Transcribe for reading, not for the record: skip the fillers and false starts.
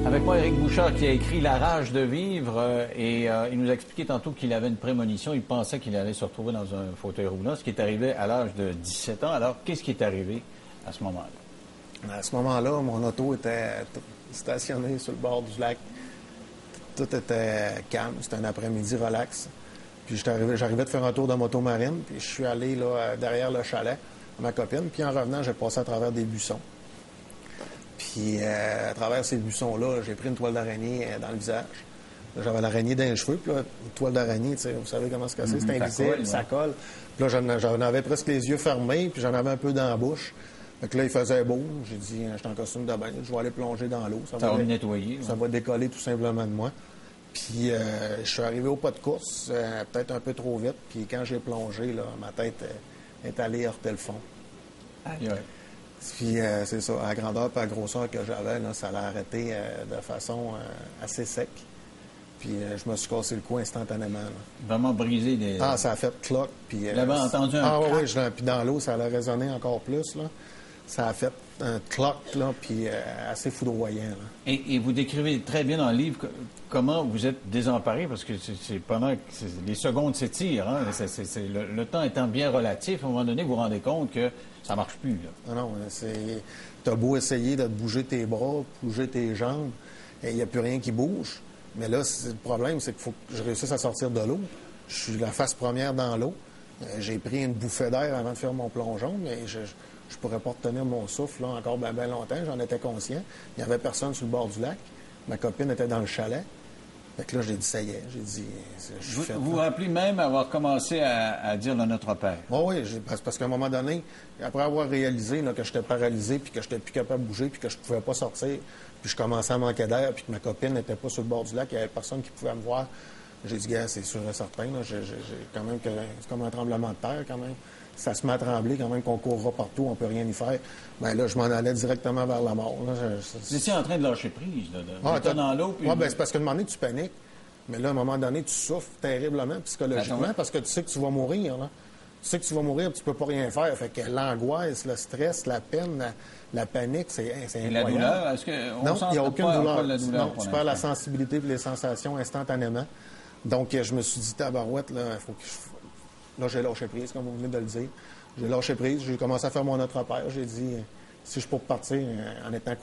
Avec moi, Éric Bouchard, qui a écrit La rage de vivre, il nous a expliqué tantôt qu'il avait une prémonition. Il pensait qu'il allait se retrouver dans un fauteuil roulant, ce qui est arrivé à l'âge de 17 ans. Alors, qu'est-ce qui est arrivé à ce moment-là? À ce moment-là, mon auto était stationnée sur le bord du lac. Tout était calme. C'était un après-midi relax. Puis j'arrivais de faire un tour de moto marine, puis je suis allé là, derrière le chalet à ma copine. Puis en revenant, j'ai passé à travers des buissons. Puis à travers ces buissons-là, j'ai pris une toile d'araignée dans le visage. J'avais l'araignée dans les cheveux, puis là, une toile d'araignée, vous savez comment c'est cassé, c'est invisible, ça colle. Puis là, j'en avais presque les yeux fermés, puis j'en avais un peu dans la bouche. Fait que là, il faisait beau. J'ai dit, j'étais en costume de bain, je vais aller plonger dans l'eau. Ça va me nettoyer. Ça va décoller tout simplement de moi. Puis je suis arrivé au pas de course, peut-être un peu trop vite. Puis quand j'ai plongé, là, ma tête est allée heurter le fond. Aïe, aïe. Puis c'est ça, à la grandeur et à la grosseur que j'avais, là, ça l'a arrêté de façon assez sec. Puis je me suis cassé le cou instantanément. Là. Vraiment brisé des... Ah, ça a fait cloc. Puis Vous l'avez entendu un crack? crack? Oui, puis dans l'eau, ça a résonné encore plus. Là. Ça a fait un cloc, là, puis assez foudroyant. Là. Et vous décrivez très bien dans le livre comment vous êtes désemparé, parce que c'est pendant que les secondes s'étirent. Hein? Le temps étant bien relatif, à un moment donné, vous vous rendez compte que ça marche plus. Là. Non, t'as beau essayer de te bouger tes bras, bouger tes jambes, et il n'y a plus rien qui bouge. Mais là, le problème, c'est qu'il faut que je réussisse à sortir de l'eau. Je suis la face première dans l'eau. J'ai pris une bouffée d'air avant de faire mon plongeon, mais je pourrais pas retenir mon souffle là, encore bien longtemps. J'en étais conscient. Il n'y avait personne sur le bord du lac. Ma copine était dans le chalet. Fait que là, j'ai dit, ça y est. J'ai dit, je suis fait. Vous vous rappelez même avoir commencé à dire le Notre Père. Oh oui, parce qu'à un moment donné, après avoir réalisé là, que j'étais paralysé, puis que je n'étais plus capable de bouger, puis que je ne pouvais pas sortir, puis je commençais à manquer d'air, puis que ma copine n'était pas sur le bord du lac, il n'y avait personne qui pouvait me voir. J'ai dit, gars, c'est sûr et certain, là, j'ai quand même que c'est comme un tremblement de terre, quand même. Ça se met à trembler, quand même, qu'on courra partout, on ne peut rien y faire. Bien là, je m'en allais directement vers la mort. Vous étiez en train de lâcher prise, d'être dans l'eau. Oui, bien, c'est parce qu'à un moment donné, tu paniques. Mais là, à un moment donné, tu souffres terriblement psychologiquement parce que tu sais que tu vas mourir. Là. Tu sais que tu vas mourir, tu peux pas rien faire. Fait que l'angoisse, le stress, la peine, la panique, c'est incroyable. Et la douleur, est-ce qu'on non, il n'y a aucune douleur. douleur. Non, tu perds la sensibilité et les sensations instantanément. Donc, je me suis dit, tabarouette, là, là, j'ai lâché prise, comme vous venez de le dire. J'ai lâché prise, j'ai commencé à faire mon Notre Père. J'ai dit, si je peux partir en étant